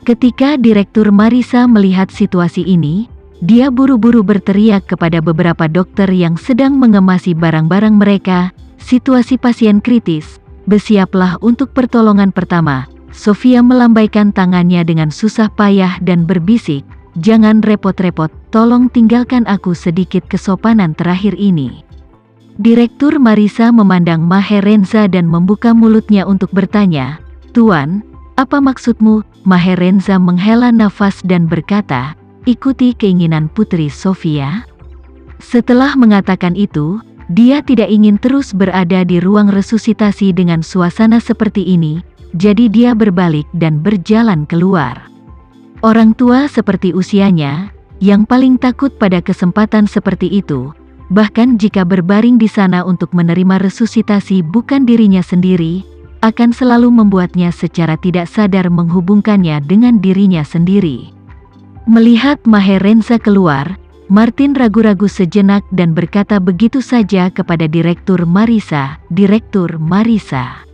Ketika Direktur Marisa melihat situasi ini, dia buru-buru berteriak kepada beberapa dokter yang sedang mengemasi barang-barang mereka, "Situasi pasien kritis, bersiaplah untuk pertolongan pertama." Sofia melambaikan tangannya dengan susah payah dan berbisik, "Jangan repot-repot, tolong tinggalkan aku sedikit kesopanan terakhir ini." Direktur Marisa memandang Maherenza dan membuka mulutnya untuk bertanya, "Tuan, apa maksudmu?" Maherenza menghela nafas dan berkata, "Ikuti keinginan Putri Sofia." Setelah mengatakan itu, dia tidak ingin terus berada di ruang resusitasi dengan suasana seperti ini, jadi dia berbalik dan berjalan keluar. Orang tua seperti usianya, yang paling takut pada kesempatan seperti itu, bahkan jika berbaring di sana untuk menerima resusitasi bukan dirinya sendiri, akan selalu membuatnya secara tidak sadar menghubungkannya dengan dirinya sendiri. Melihat Maherenza keluar, Martin ragu-ragu sejenak dan berkata begitu saja kepada Direktur Marisa, "Direktur Marisa,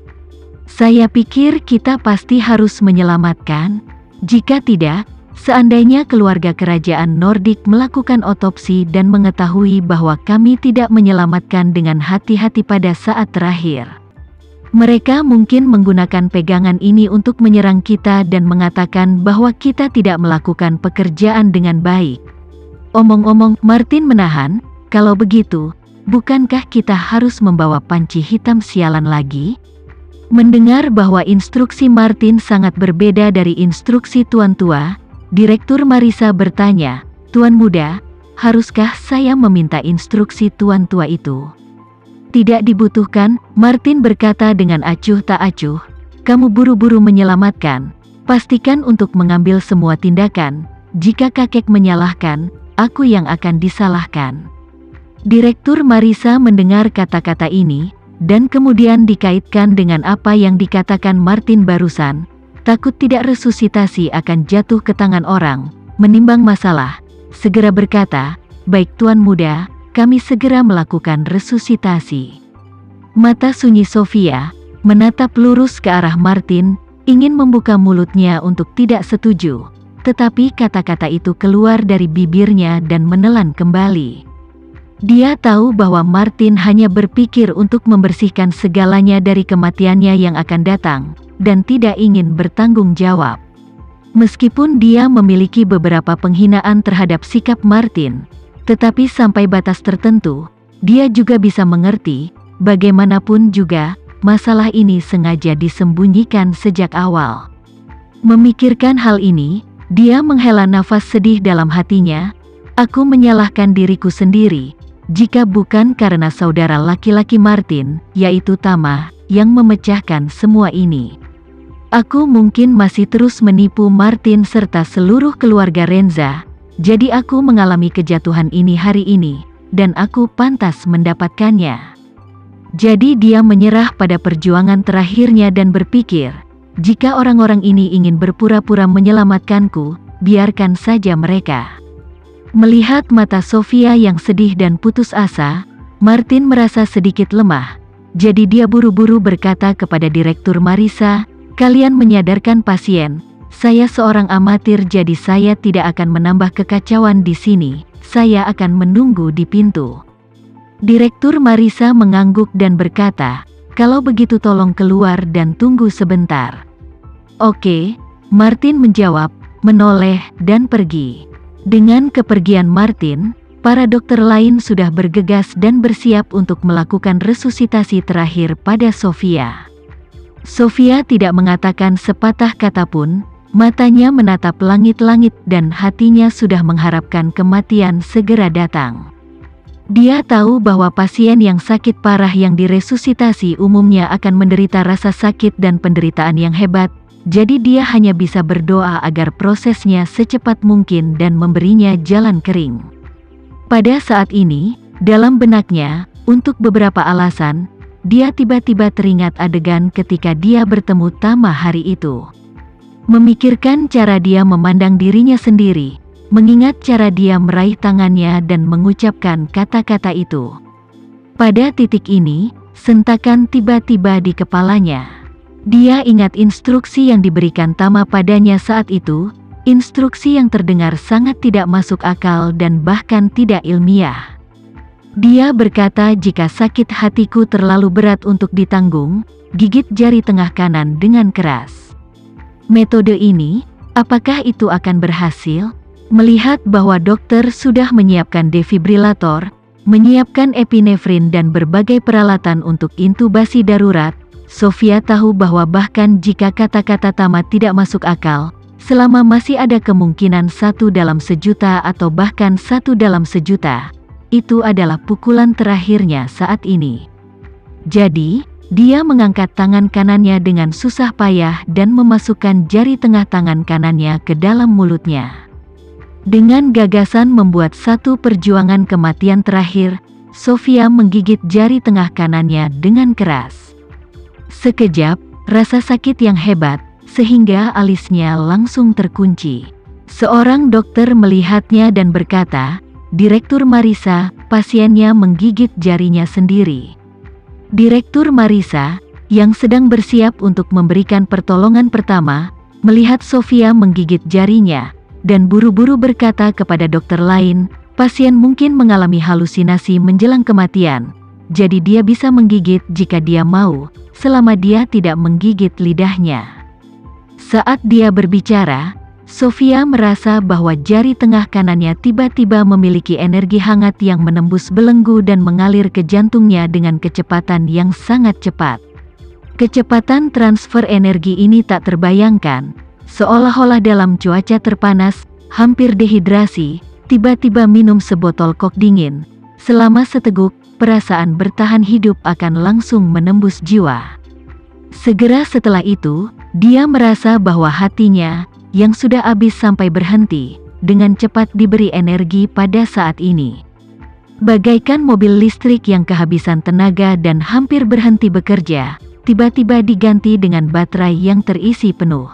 saya pikir kita pasti harus menyelamatkan. Jika tidak, seandainya keluarga kerajaan Nordik melakukan otopsi dan mengetahui bahwa kami tidak menyelamatkan dengan hati-hati pada saat terakhir, mereka mungkin menggunakan pegangan ini untuk menyerang kita dan mengatakan bahwa kita tidak melakukan pekerjaan dengan baik." Omong-omong, Martin menahan, "Kalau begitu, bukankah kita harus membawa panci hitam sialan lagi?" Mendengar bahwa instruksi Martin sangat berbeda dari instruksi Tuan Tua, Direktur Marisa bertanya, "Tuan Muda, haruskah saya meminta instruksi Tuan Tua itu?" "Tidak dibutuhkan," Martin berkata dengan acuh tak acuh. "Kamu buru-buru menyelamatkan. Pastikan untuk mengambil semua tindakan. Jika kakek menyalahkan, aku yang akan disalahkan." Direktur Marisa mendengar kata-kata ini, dan kemudian dikaitkan dengan apa yang dikatakan Martin barusan. Takut tidak resusitasi akan jatuh ke tangan orang, menimbang masalah, segera berkata, "Baik Tuan Muda, kami segera melakukan resusitasi." Mata sunyi Sofia menatap lurus ke arah Martin, ingin membuka mulutnya untuk tidak setuju, tetapi kata-kata itu keluar dari bibirnya dan menelan kembali. Dia tahu bahwa Martin hanya berpikir untuk membersihkan segalanya dari kematiannya yang akan datang, dan tidak ingin bertanggung jawab. Meskipun dia memiliki beberapa penghinaan terhadap sikap Martin, tetapi sampai batas tertentu, dia juga bisa mengerti, bagaimanapun juga, masalah ini sengaja disembunyikan sejak awal. Memikirkan hal ini, dia menghela nafas sedih dalam hatinya, "Aku menyalahkan diriku sendiri, jika bukan karena saudara laki-laki Martin, yaitu Tama, yang memecahkan semua ini. Aku mungkin masih terus menipu Martin serta seluruh keluarga Renza, jadi aku mengalami kejatuhan ini hari ini, dan aku pantas mendapatkannya." Jadi dia menyerah pada perjuangan terakhirnya dan berpikir, "Jika orang-orang ini ingin berpura-pura menyelamatkanku, biarkan saja mereka." Melihat mata Sofia yang sedih dan putus asa, Martin merasa sedikit lemah. Jadi dia buru-buru berkata kepada Direktur Marisa, "Kalian menyadarkan pasien, saya seorang amatir jadi saya tidak akan menambah kekacauan di sini, saya akan menunggu di pintu." Direktur Marisa mengangguk dan berkata, "Kalau begitu tolong keluar dan tunggu sebentar." "Oke," Martin menjawab, menoleh dan pergi. Dengan kepergian Martin, para dokter lain sudah bergegas dan bersiap untuk melakukan resusitasi terakhir pada Sofia. Sofia tidak mengatakan sepatah kata pun, matanya menatap langit-langit dan hatinya sudah mengharapkan kematian segera datang. Dia tahu bahwa pasien yang sakit parah yang diresusitasi umumnya akan menderita rasa sakit dan penderitaan yang hebat, jadi dia hanya bisa berdoa agar prosesnya secepat mungkin dan memberinya jalan kering. Pada saat ini, dalam benaknya, untuk beberapa alasan, dia tiba-tiba teringat adegan ketika dia bertemu Tama hari itu. Memikirkan cara dia memandang dirinya sendiri, mengingat cara dia meraih tangannya dan mengucapkan kata-kata itu. Pada titik ini, sentakan tiba-tiba di kepalanya. Dia ingat instruksi yang diberikan Tama padanya saat itu, instruksi yang terdengar sangat tidak masuk akal dan bahkan tidak ilmiah. Dia berkata, jika sakit hatiku terlalu berat untuk ditanggung, gigit jari tengah kanan dengan keras. Metode ini, apakah itu akan berhasil? Melihat bahwa dokter sudah menyiapkan defibrilator, menyiapkan epinefrin dan berbagai peralatan untuk intubasi darurat, Sofia tahu bahwa bahkan jika kata-kata Tama tidak masuk akal, selama masih ada kemungkinan 1 dalam sejuta atau bahkan 1 dalam sejuta, itu adalah pukulan terakhirnya saat ini. Jadi, dia mengangkat tangan kanannya dengan susah payah dan memasukkan jari tengah tangan kanannya ke dalam mulutnya. Dengan gagasan membuat satu perjuangan kematian terakhir, Sofia menggigit jari tengah kanannya dengan keras. Sekejap, rasa sakit yang hebat, sehingga alisnya langsung terkunci. Seorang dokter melihatnya dan berkata, "Direktur Marisa, pasiennya menggigit jarinya sendiri." Direktur Marisa, yang sedang bersiap untuk memberikan pertolongan pertama, melihat Sofia menggigit jarinya, dan buru-buru berkata kepada dokter lain, "Pasien mungkin mengalami halusinasi menjelang kematian, jadi dia bisa menggigit jika dia mau, selama dia tidak menggigit lidahnya." Saat dia berbicara, Sofia merasa bahwa jari tengah kanannya tiba-tiba memiliki energi hangat yang menembus belenggu dan mengalir ke jantungnya dengan kecepatan yang sangat cepat. Kecepatan transfer energi ini tak terbayangkan, seolah-olah dalam cuaca terpanas, hampir dehidrasi, tiba-tiba minum sebotol kok dingin. Selama seteguk, perasaan bertahan hidup akan langsung menembus jiwa. Segera setelah itu, dia merasa bahwa hatinya, yang sudah habis sampai berhenti, dengan cepat diberi energi pada saat ini. Bagaikan mobil listrik yang kehabisan tenaga dan hampir berhenti bekerja, tiba-tiba diganti dengan baterai yang terisi penuh.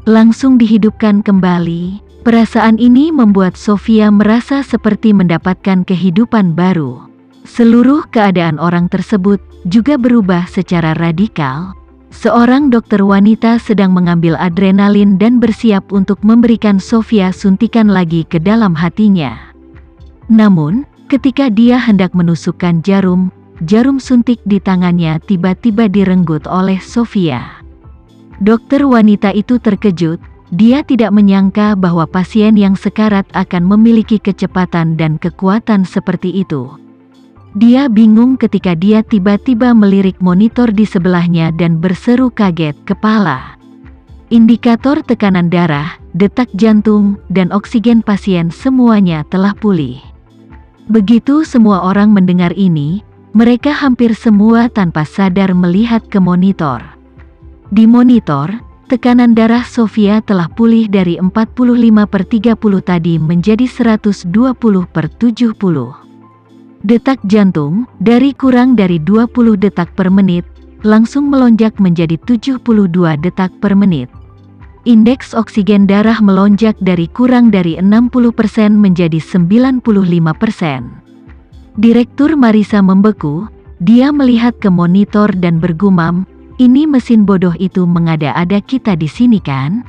Langsung dihidupkan kembali, perasaan ini membuat Sofia merasa seperti mendapatkan kehidupan baru. Seluruh keadaan orang tersebut juga berubah secara radikal. Seorang dokter wanita sedang mengambil adrenalin dan bersiap untuk memberikan Sofia suntikan lagi ke dalam hatinya. Namun, ketika dia hendak menusukkan jarum suntik di tangannya tiba-tiba direnggut oleh Sofia. Dokter wanita itu terkejut, dia tidak menyangka bahwa pasien yang sekarat akan memiliki kecepatan dan kekuatan seperti itu. Dia bingung ketika dia tiba-tiba melirik monitor di sebelahnya dan berseru kaget kepala. Indikator tekanan darah, detak jantung, dan oksigen pasien semuanya telah pulih. Begitu semua orang mendengar ini, mereka hampir semua tanpa sadar melihat ke monitor. Di monitor, tekanan darah Sofia telah pulih dari 45/30 tadi menjadi 120/70. Detak jantung, dari kurang dari 20 detak per menit, langsung melonjak menjadi 72 detak per menit. Indeks oksigen darah melonjak dari kurang dari 60% menjadi 95%. Direktur Marisa membeku, dia melihat ke monitor dan bergumam, "Ini mesin bodoh itu mengada-ada kita di sini kan?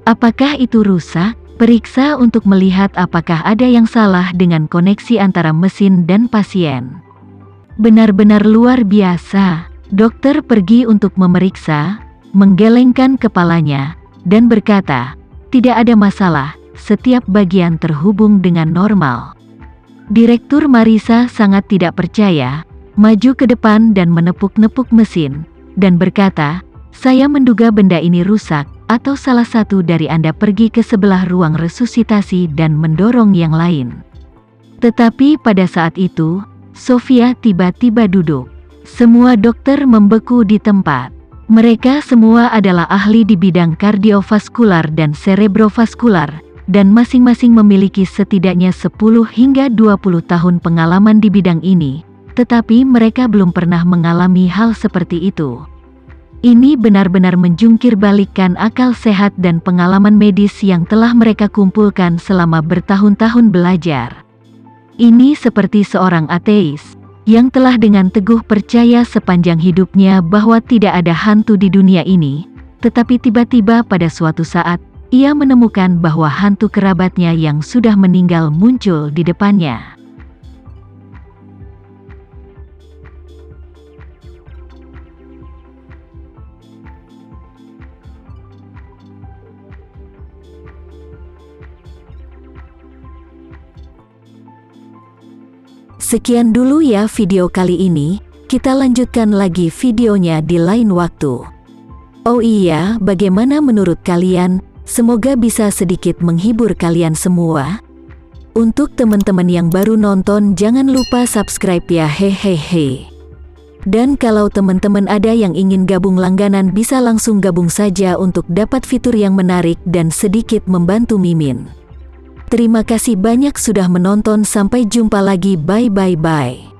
Apakah itu rusak? Periksa untuk melihat apakah ada yang salah dengan koneksi antara mesin dan pasien." Benar-benar luar biasa. Dokter pergi untuk memeriksa, menggelengkan kepalanya, dan berkata, "Tidak ada masalah, setiap bagian terhubung dengan normal." Direktur Marisa sangat tidak percaya, maju ke depan dan menepuk-nepuk mesin, dan berkata, "Saya menduga benda ini rusak, atau salah satu dari Anda pergi ke sebelah ruang resusitasi dan mendorong yang lain." Tetapi pada saat itu, Sofia tiba-tiba duduk. Semua dokter membeku di tempat. Mereka semua adalah ahli di bidang kardiovaskular dan cerebrovaskular, dan masing-masing memiliki setidaknya 10 hingga 20 tahun pengalaman di bidang ini, tetapi mereka belum pernah mengalami hal seperti itu. Ini benar-benar menjungkir balikkan akal sehat dan pengalaman medis yang telah mereka kumpulkan selama bertahun-tahun belajar. Ini seperti seorang ateis, yang telah dengan teguh percaya sepanjang hidupnya bahwa tidak ada hantu di dunia ini, tetapi tiba-tiba pada suatu saat, ia menemukan bahwa hantu kerabatnya yang sudah meninggal muncul di depannya. Sekian dulu ya video kali ini, kita lanjutkan lagi videonya di lain waktu. Oh iya, bagaimana menurut kalian? Semoga bisa sedikit menghibur kalian semua. Untuk teman-teman yang baru nonton, jangan lupa subscribe ya, hehehe. Dan kalau teman-teman ada yang ingin gabung langganan, bisa langsung gabung saja untuk dapat fitur yang menarik dan sedikit membantu Mimin. Terima kasih banyak sudah menonton, sampai jumpa lagi, bye.